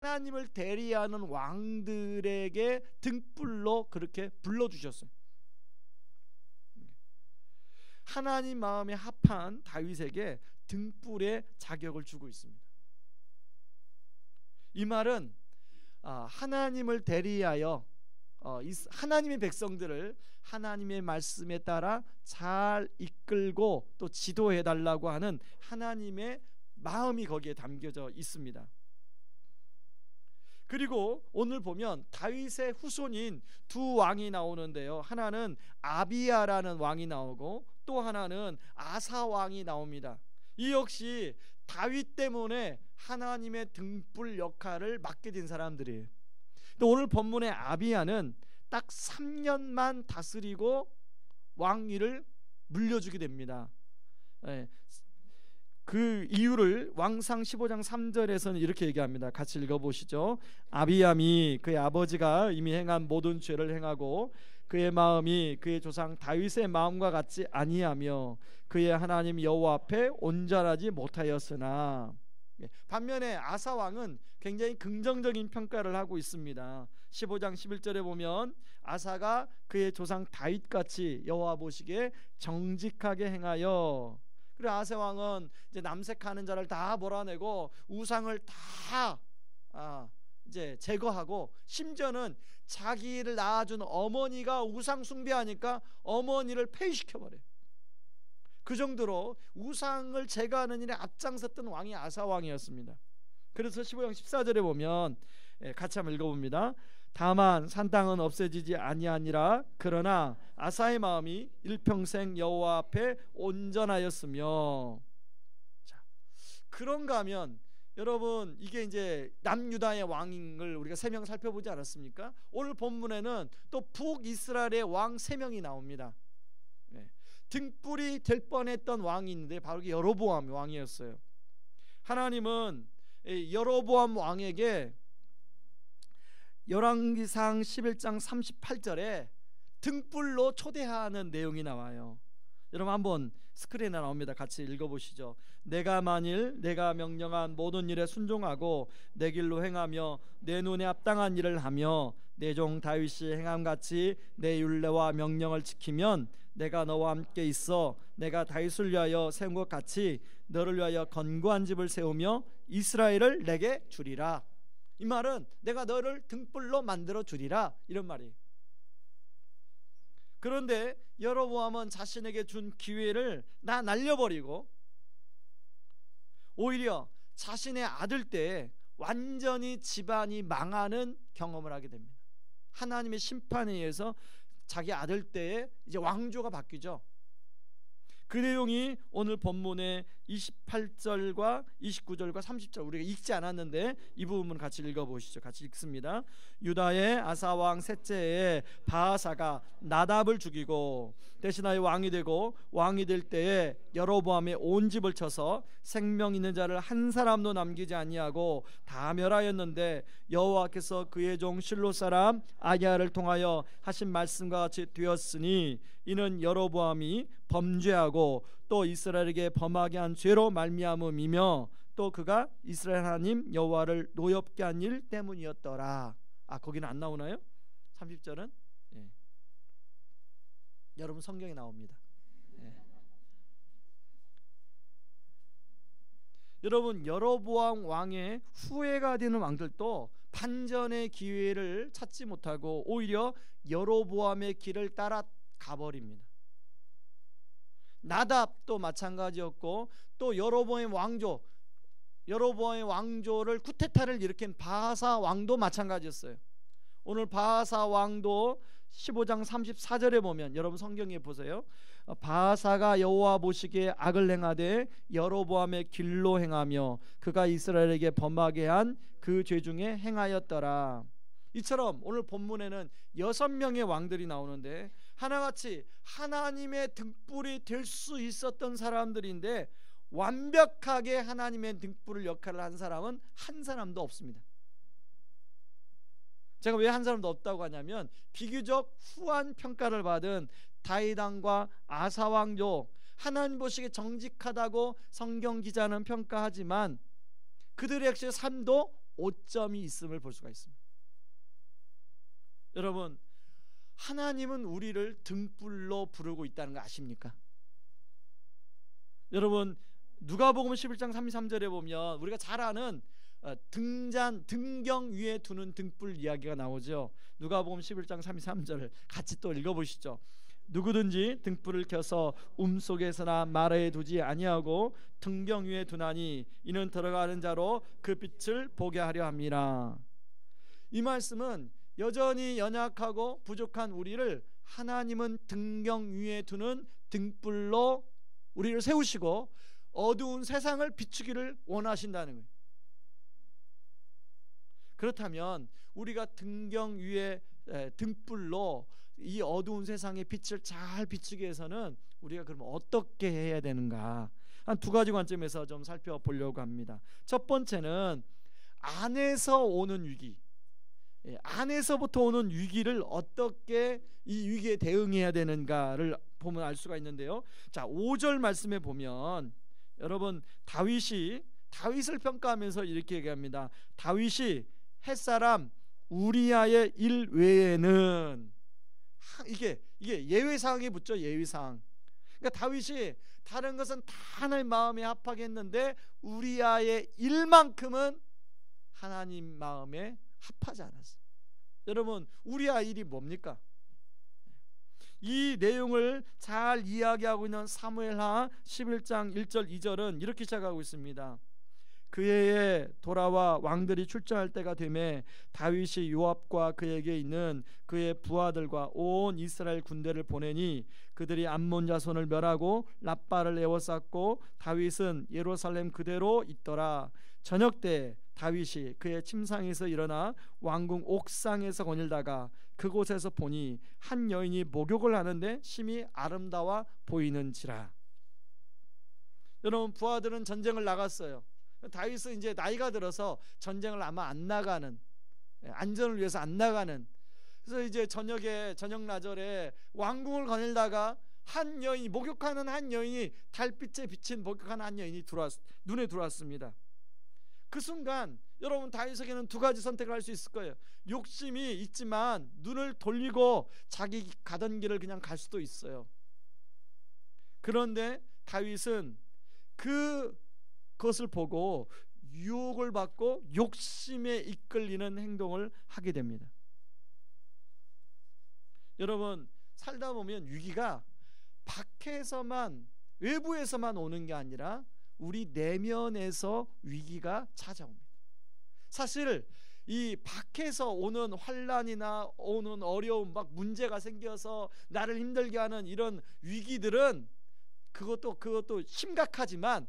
하나님을 대리하는 왕들에게 등불로 그렇게 불러주셨어요. 하나님 마음에 합한 다윗에게 등불의 자격을 주고 있습니다. 이 말은 하나님을 대리하여 하나님의 백성들을 하나님의 말씀에 따라 잘 이끌고 또 지도해 달라고 하는 하나님의 마음이 거기에 담겨져 있습니다. 그리고 오늘 보면 다윗의 후손인 두 왕이 나오는데요, 하나는 아비야라는 왕이 나오고 또 하나는 아사 왕이 나옵니다. 이 역시 다윗 때문에 하나님의 등불 역할을 맡게 된 사람들이에요. 근데 오늘 본문의 아비야는 딱 3년만 다스리고 왕위를 물려주게 됩니다. 그 이유를 왕상 15장 3절에서는 이렇게 얘기합니다. 같이 읽어보시죠. 아비야미 그의 아버지가 이미 행한 모든 죄를 행하고 그의 마음이 그의 조상 다윗의 마음과 같지 아니하며 그의 하나님 여호와 앞에 온전하지 못하였으나, 반면에 아사 왕은 굉장히 긍정적인 평가를 하고 있습니다. 15장 11절에 보면 아사가 그의 조상 다윗같이 여호와 보시기에 정직하게 행하여, 그리고 아사 왕은 이제 남색하는 자를 다 몰아내고 우상을 다 이제 제거하고, 심지어는 자기를 낳아준 어머니가 우상 숭배하니까 어머니를 폐위시켜버려요. 그 정도로 우상을 제거하는 일에 앞장섰던 왕이 아사 왕이었습니다. 그래서 15장 14절에 보면 같이 한번 읽어봅니다. 다만 산 땅은 없어지지 아니하니라. 그러나 아사의 마음이 일평생 여호와 앞에 온전하였으며. 자, 그런가 하면 여러분, 이게 이제 남유다의 왕을 우리가 3명 살펴보지 않았습니까? 오늘 본문에는 또 북이스라엘의 왕 3명이 나옵니다. 등불이 될 뻔했던 왕이 있는데 바로 여로보암 왕이었어요. 하나님은 여로보암 왕에게 열왕기상 11장 38절에 등불로 초대하는 내용이 나와요. 여러분 한번 스크린에 나옵니다. 같이 읽어보시죠. 내가 만일 내가 명령한 모든 일에 순종하고 내 길로 행하며 내 눈에 합당한 일을 하며 내 종 다윗이 행함같이 내 율례와 명령을 지키면 내가 너와 함께 있어 내가 다윗을 위하여 세운 것 같이 너를 위하여 견고한 집을 세우며 이스라엘을 내게 주리라. 이 말은 내가 너를 등불로 만들어 주리라, 이런 말이에요. 그런데 여로보암은 자신에게 준 기회를 다 날려버리고 오히려 자신의 아들 때에 완전히 집안이 망하는 경험을 하게 됩니다. 하나님의 심판에 의해서 자기 아들 때에 이제 왕조가 바뀌죠. 그 내용이 오늘 본문의 28절과 29절과 30절 우리가 읽지 않았는데 이 부분 같이 읽어보시죠. 같이 읽습니다. 유다의 아사왕 셋째에 바하사가 나답을 죽이고 대신하여 왕이 되고, 왕이 될 때에 여로보암의 온 집을 쳐서 생명 있는 자를 한 사람도 남기지 아니하고 다 멸하였는데 여호와께서 그의 종 실로 사람 아기야를 통하여 하신 말씀과 같이 되었으니 이는 여로보암이 범죄하고 또 이스라엘에게 범하게 한 죄로 말미암음이며 또 그가 이스라엘 하나님 여호와를 노엽게 한 일 때문이었더라. 거기는 안 나오나요? 30절은? 여러분 성경에 나옵니다. 여러분, 여로보암 왕의 후예가 되는 왕들도 반전의 기회를 찾지 못하고 오히려 여로보암의 길을 따라 가버립니다. 나답도 마찬가지였고 또 여로보암의 왕조를 쿠데타를 일으킨 바하사 왕도 마찬가지였어요. 오늘 바하사 왕도 15장 34절에 보면, 여러분 성경에 보세요. 바하사가 여호와 보시기에 악을 행하되 여로보암의 길로 행하며 그가 이스라엘에게 범하게 한 그 죄 중에 행하였더라. 이처럼 오늘 본문에는 6명의 왕들이 나오는데 하나같이 하나님의 등불이 될 수 있었던 사람들인데 완벽하게 하나님의 등불 역할을 한 사람은 한 사람도 없습니다. 제가 왜 한 사람도 없다고 하냐면 비교적 후한 평가를 받은 다윗 왕과 아사 왕도 하나님 보시기에 정직하다고 성경 기자는 평가하지만 그들의 역시 삶도 오점이 있음을 볼 수가 있습니다. 여러분, 하나님은 우리를 등불로 부르고 있다는 거 아십니까? 여러분, 누가복음 11장 33절에 보면 우리가 잘 아는 등경 위에 두는 등불 이야기가 나오죠. 누가복음 11장 33절 같이 또 읽어보시죠. 누구든지 등불을 켜서 속에서나 마라에 두지 아니하고 등경 위에 두나니 이는 들어가는 자로 그 빛을 보게 하려 함이라. 이 말씀은 여전히 연약하고 부족한 우리를 하나님은 등경 위에 두는 등불로 우리를 세우시고 어두운 세상을 비추기를 원하신다는 거예요. 그렇다면 우리가 등경 위에 등불로 이 어두운 세상의 빛을 잘 비추기 위해서는 우리가 그러면 어떻게 해야 되는가? 한 두 가지 관점에서 좀 살펴보려고 합니다. 첫 번째는 안에서 오는 위기, 안에서부터 오는 위기를 어떻게 이 위기에 대응해야 되는가를 보면 알 수가 있는데요. 자, 5절 말씀에 보면 여러분, 다윗을 평가하면서 이렇게 얘기합니다. 다윗이 햇사람 우리아의 일 외에는, 이게 예외사항이 붙죠. 예외사항. 그러니까 다윗이 다른 것은 다 하나님 마음에 합하게 했는데 우리아의 일만큼은 하나님 마음에 합하지 않았어요. 여러분, 우리아 일이 뭡니까? 이 내용을 잘 이야기하고 있는 사무엘하 11장 1절 2절은 이렇게 시작하고 있습니다. 그 해에 돌아와 왕들이 출전할 때가 되매 다윗이 요압과 그에게 있는 그의 부하들과 온 이스라엘 군대를 보내니 그들이 암몬 자손을 멸하고 랍바를 에워쌌고 다윗은 예루살렘 그대로 있더라. 저녁 때 다윗이 그의 침상에서 일어나 왕궁 옥상에서 거닐다가 그곳에서 보니 한 여인이 목욕을 하는데 심히 아름다워 보이는지라. 여러분, 부하들은 전쟁을 나갔어요. 다윗은 이제 나이가 들어서 전쟁을 아마 안 나가는, 안전을 위해서 안 나가는, 그래서 이제 저녁 나절에 왕궁을 거닐다가 한 여인이, 목욕하는 한 여인이, 달빛에 비친 목욕하는 한 여인이 눈에 들어왔습니다. 그 순간 여러분, 다윗에게는 두 가지 선택을 할 수 있을 거예요. 욕심이 있지만 눈을 돌리고 자기 가던 길을 그냥 갈 수도 있어요. 그런데 다윗은 그것을 보고 유혹을 받고 욕심에 이끌리는 행동을 하게 됩니다. 여러분, 살다 보면 위기가 밖에서만, 외부에서만 오는 게 아니라 우리 내면에서 위기가 찾아옵니다. 사실 이 밖에서 오는 환난이나 오는 어려움, 막 문제가 생겨서 나를 힘들게 하는 이런 위기들은 그것도 심각하지만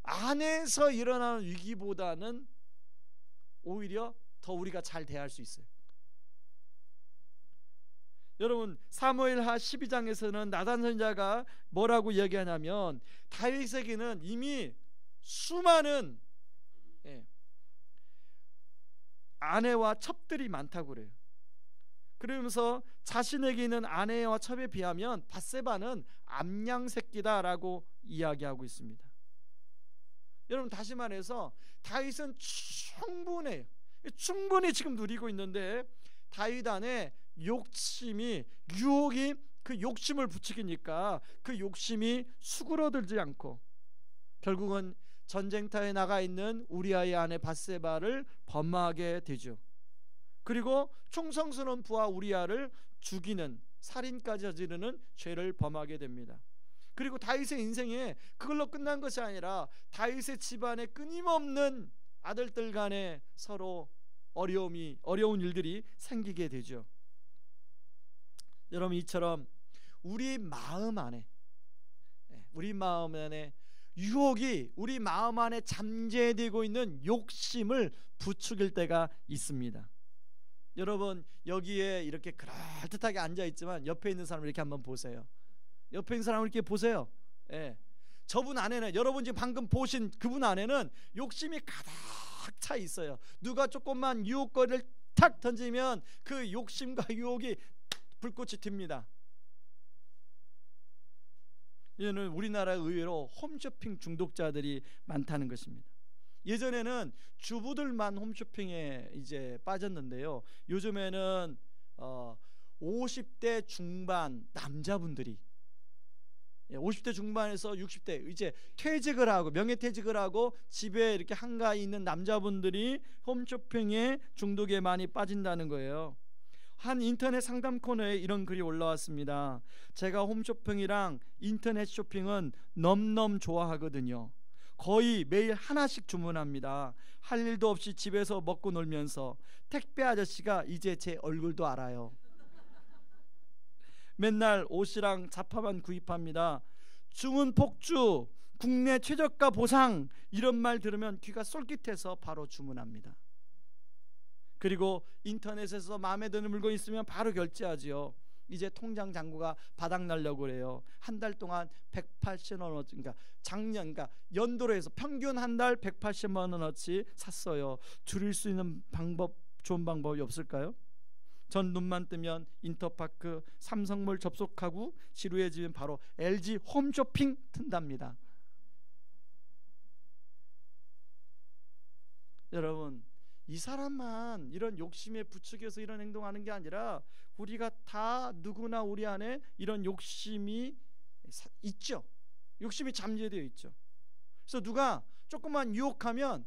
안에서 일어나는 위기보다는 오히려 더 우리가 잘 대할 수 있어요. 여러분, 사무엘하 12장에서는 나단 선지자가 뭐라고 얘기하냐면 다윗에게는 이미 수많은 아내와 첩들이 많다고 그래요. 그러면서 자신에게 있는 아내와 첩에 비하면 밧세바는 암양 새끼다라고 이야기하고 있습니다. 여러분, 다시 말해서 다윗은 충분히 지금 누리고 있는데 다윗 안에 유혹이 그 욕심을 부추기니까 그 욕심이 수그러들지 않고 결국은 전쟁터에 나가 있는 우리아의 아내 밧세바를 범하게 되죠. 그리고 충성스러운 부하 우리아를 죽이는, 살인까지 저지르는 죄를 범하게 됩니다. 그리고 다윗의 인생에 그걸로 끝난 것이 아니라 다윗의 집안에 끊임없는 아들들 간에 서로 어려운 일들이 생기게 되죠. 여러분, 이처럼 우리 마음 안에 유혹이 우리 마음 안에 잠재되고 있는 욕심을 부추길 때가 있습니다. 여러분, 여기에 이렇게 그럴듯하게 앉아 있지만 옆에 있는 사람을 이렇게 한번 보세요. 옆에 있는 사람을 이렇게 보세요. 저분 안에는, 여러분 지금 방금 보신 그분 안에는 욕심이 가득 차 있어요. 누가 조금만 유혹거리를 탁 던지면 그 욕심과 유혹이 불꽃이 튑니다. 이는 우리나라 의외로 홈쇼핑 중독자들이 많다는 것입니다. 예전에는 주부들만 홈쇼핑에 이제 빠졌는데요. 요즘에는 50대 중반 남자분들이 50대 중반에서 60대 이제 퇴직을 하고 명예퇴직을 하고 집에 이렇게 한가히 있는 남자분들이 홈쇼핑에 중독에 많이 빠진다는 거예요. 한 인터넷 상담 코너에 이런 글이 올라왔습니다. 제가 홈쇼핑이랑 인터넷 쇼핑은 넘넘 좋아하거든요. 거의 매일 하나씩 주문합니다. 할 일도 없이 집에서 먹고 놀면서 택배 아저씨가 이제 제 얼굴도 알아요. 맨날 옷이랑 잡화만 구입합니다. 주문 폭주, 국내 최저가 보상 이런 말 들으면 귀가 쏠깃해서 바로 주문합니다. 그리고 인터넷에서 마음에 드는 물건 있으면 바로 결제하지요. 이제 통장 잔고가 바닥 나려고 그래요. 한 달 동안 180만 원어치, 그러니까 작년, 그러니까 연도로 해서 평균 한 달 180만 원어치 샀어요. 줄일 수 있는 방법, 좋은 방법이 없을까요? 전 눈만 뜨면 인터파크, 삼성몰 접속하고 지루해지면 바로 LG 홈쇼핑 튼답니다. 여러분, 이 사람만 이런 욕심에 부추겨서 이런 행동하는 게 아니라 우리가 다 누구나 우리 안에 이런 욕심이 있죠. 욕심이 잠재되어 있죠. 그래서 누가 조금만 유혹하면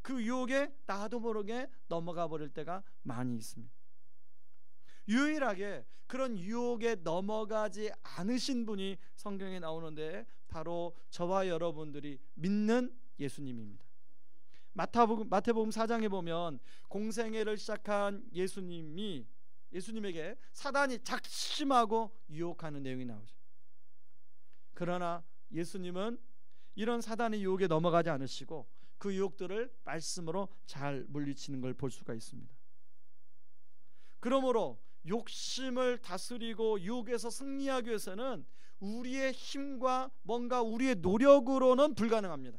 그 유혹에 나도 모르게 넘어가 버릴 때가 많이 있습니다. 유일하게 그런 유혹에 넘어가지 않으신 분이 성경에 나오는데 바로 저와 여러분들이 믿는 예수님입니다. 마태복음 4장에 보면 공생애를 시작한 예수님에게 사단이 작심하고 유혹하는 내용이 나오죠. 그러나 예수님은 이런 사단의 유혹에 넘어가지 않으시고 그 유혹들을 말씀으로 잘 물리치는 걸 볼 수가 있습니다. 그러므로 욕심을 다스리고 유혹에서 승리하기 위해서는 우리의 힘과 뭔가 우리의 노력으로는 불가능합니다.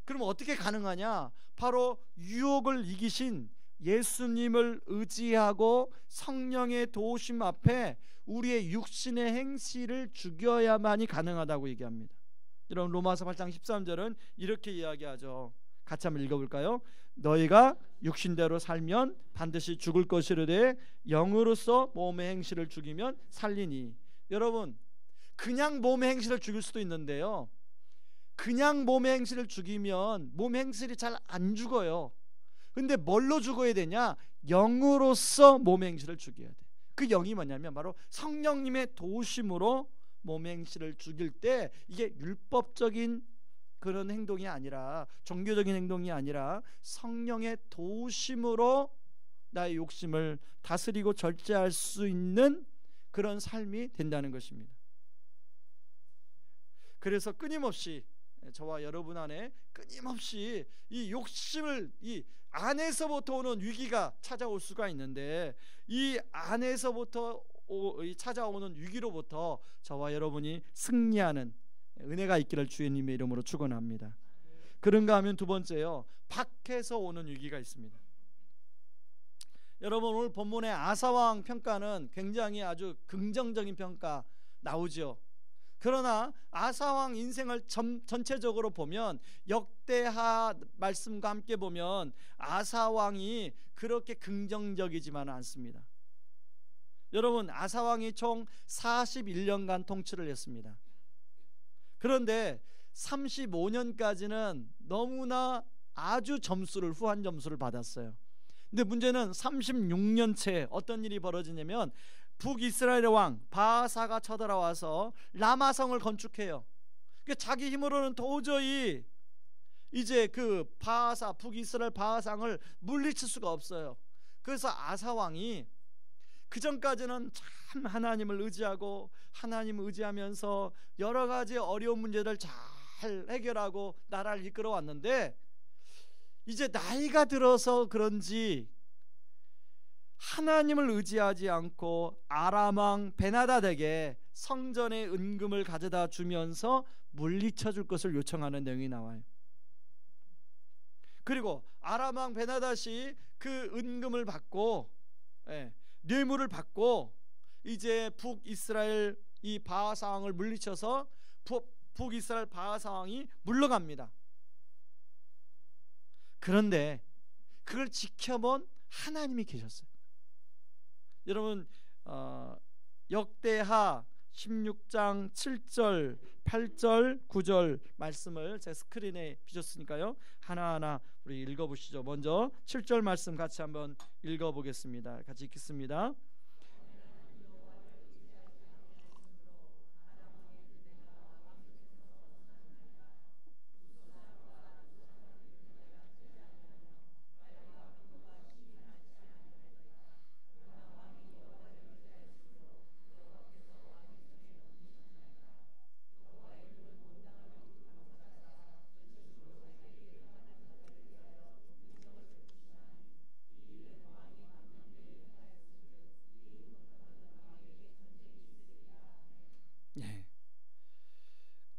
그럼 어떻게 가능하냐? 바로 유혹을 이기신 예수님을 의지하고 성령의 도우심 앞에 우리의 육신의 행실을 죽여야만이 가능하다고 얘기합니다. 여러분, 로마서 8장 13절은 이렇게 이야기하죠. 같이 한번 읽어볼까요? 너희가 육신대로 살면 반드시 죽을 것이로되 영으로서 몸의 행실을 죽이면 살리니. 여러분, 그냥 몸의 행실을 죽일 수도 있는데요, 그냥 몸의 행실을 죽이면 몸의 행실이 잘 안 죽어요. 근데 뭘로 죽어야 되냐? 영으로서 몸의 행실을 죽여야 돼. 그 영이 뭐냐면 바로 성령님의 도우심으로 몸의 행실을 죽일 때 이게 율법적인 그런 행동이 아니라, 종교적인 행동이 아니라 성령의 도우심으로 나의 욕심을 다스리고 절제할 수 있는 그런 삶이 된다는 것입니다. 그래서 끊임없이 저와 여러분 안에 끊임없이 이 욕심을, 이 안에서부터 오는 위기가 찾아올 수가 있는데, 이 안에서부터 찾아오는 위기로부터 저와 여러분이 승리하는 은혜가 있기를 주님의 이름으로 축원합니다. 그런가 하면 두 번째요, 밖에서 오는 위기가 있습니다. 여러분, 오늘 본문의 아사왕 평가는 굉장히 아주 긍정적인 평가 나오죠. 그러나 아사왕 인생을 전체적으로 보면, 역대하 말씀과 함께 보면 아사왕이 그렇게 긍정적이지만은 않습니다. 여러분, 아사왕이 총 41년간 통치를 했습니다. 그런데 35년까지는 너무나 아주 후한 점수를 받았어요. 근데 문제는 36년째 어떤 일이 벌어지냐면, 북이스라엘의 왕 바하사가 쳐들어와서 라마성을 건축해요. 자기 힘으로는 도저히 이제 그 북이스라엘 바하상을 물리칠 수가 없어요. 그래서 아사왕이 그전까지는 참 하나님을 의지하고 하나님을 의지하면서 여러 가지 어려운 문제를 잘 해결하고 나라를 이끌어 왔는데, 이제 나이가 들어서 그런지 하나님을 의지하지 않고 아람왕 베나닷에게 성전의 은금을 가져다 주면서 물리쳐 줄 것을 요청하는 내용이 나와요. 그리고 아람왕 베나닷이 그 은금을 받고, 뇌물을 받고 이제 북이스라엘 이 바하상을 물리쳐서 북이스라엘 바하사 왕이 물러갑니다. 그런데 그걸 지켜본 하나님이 계셨어요. 여러분 역대하 16장 7절 8절 9절 말씀을 제 스크린에 비쳤으니까요, 하나하나 우리 읽어보시죠. 먼저 7절 말씀 같이 한번 읽어보겠습니다. 같이 읽겠습니다.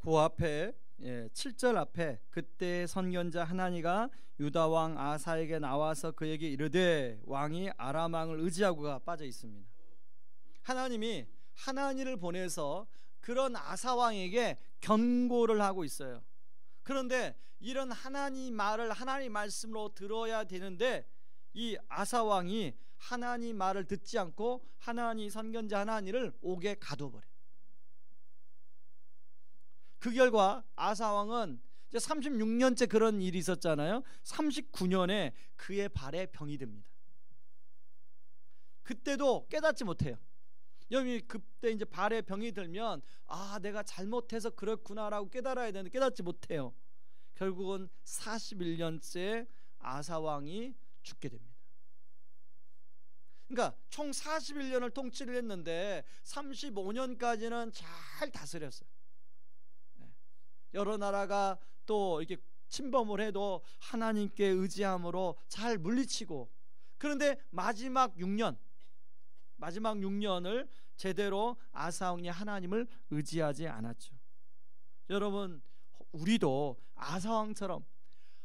그 앞에 7절 앞에 그때 선견자 하나니가 유다 왕 아사에게 나와서 그에게 이르되 왕이 아람 왕을 의지하고가 빠져 있습니다. 하나님이 하나니를 보내서 그런 아사 왕에게 경고를 하고 있어요. 그런데 이런 하나님 말을 하나님 말씀으로 들어야 되는데 이 아사 왕이 하나님 말을 듣지 않고 하나니 선견자 하나니를 옥에 가둬버려요. 그 결과 아사 왕은 이제 36년째 그런 일이 있었잖아요. 39년에 그의 발에 병이 듭니다. 그때도 깨닫지 못해요. 여러분이 그때 이제 발에 병이 들면 내가 잘못해서 그렇구나라고 깨달아야 되는데 깨닫지 못해요. 결국은 41년째 아사 왕이 죽게 됩니다. 그러니까 총 41년을 통치를 했는데 35년까지는 잘 다스렸어요. 여러 나라가 또 이렇게 침범을 해도 하나님께 의지함으로 잘 물리치고, 그런데 마지막 6년을 제대로 아사 왕이 하나님을 의지하지 않았죠. 여러분, 우리도 아사 왕처럼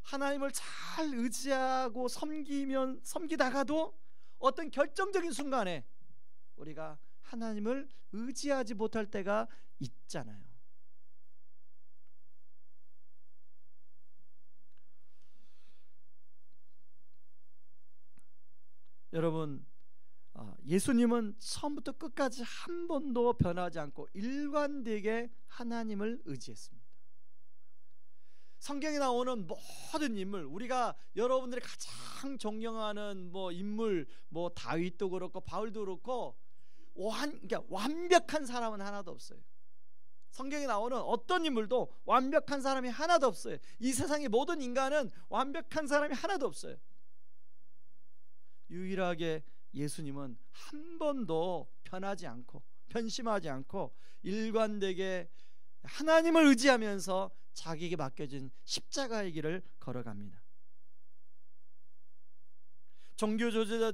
하나님을 잘 의지하고 섬기다가도 어떤 결정적인 순간에 우리가 하나님을 의지하지 못할 때가 있잖아요. 여러분, 예수님은 처음부터 끝까지 한 번도 변하지 않고 일관되게 하나님을 의지했습니다. 성경에 나오는 모든 인물, 우리가 여러분들이 가장 존경하는 인물, 다윗도 그렇고 바울도 그렇고 그러니까 완벽한 사람은 하나도 없어요. 성경에 나오는 어떤 인물도 완벽한 사람이 하나도 없어요. 이 세상의 모든 인간은 완벽한 사람이 하나도 없어요. 유일하게 예수님은 한 번도 변심하지 않고 일관되게 하나님을 의지하면서 자기에게 맡겨진 십자가의 길을 걸어갑니다. 종교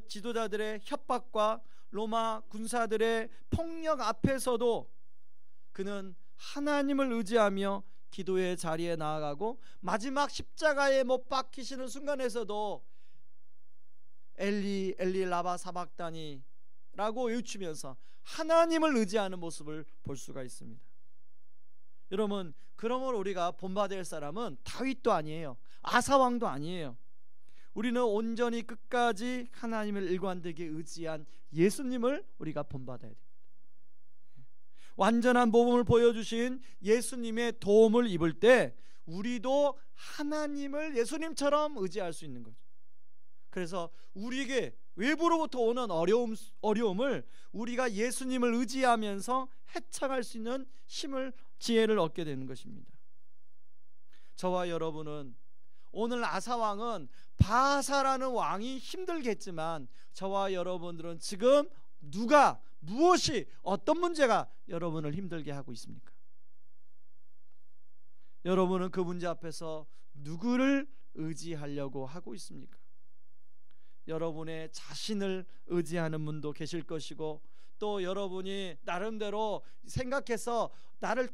지도자들의 협박과 로마 군사들의 폭력 앞에서도 그는 하나님을 의지하며 기도의 자리에 나아가고, 마지막 십자가에 못 박히시는 순간에서도 엘리 엘리 라바 사박다니 라고 외치면서 하나님을 의지하는 모습을 볼 수가 있습니다. 여러분, 그러므로 우리가 본받을 사람은 다윗도 아니에요, 아사왕도 아니에요. 우리는 온전히 끝까지 하나님을 일관되게 의지한 예수님을 우리가 본받아야 됩니다. 완전한 모범을 보여주신 예수님의 도움을 입을 때 우리도 하나님을 예수님처럼 의지할 수 있는 거죠. 그래서 우리에게 외부로부터 오는 어려움을 우리가 예수님을 의지하면서 헤쳐갈 수 있는 지혜를 얻게 되는 것입니다. 저와 여러분은, 오늘 아사왕은 바하사라는 왕이 힘들겠지만 저와 여러분들은 지금 무엇이 어떤 문제가 여러분을 힘들게 하고 있습니까? 여러분은 그 문제 앞에서 누구를 의지하려고 하고 있습니까? 여러분의 자신을 의지하는 분도 계실 것이고, 또 여러분이 나름대로 생각해서 나를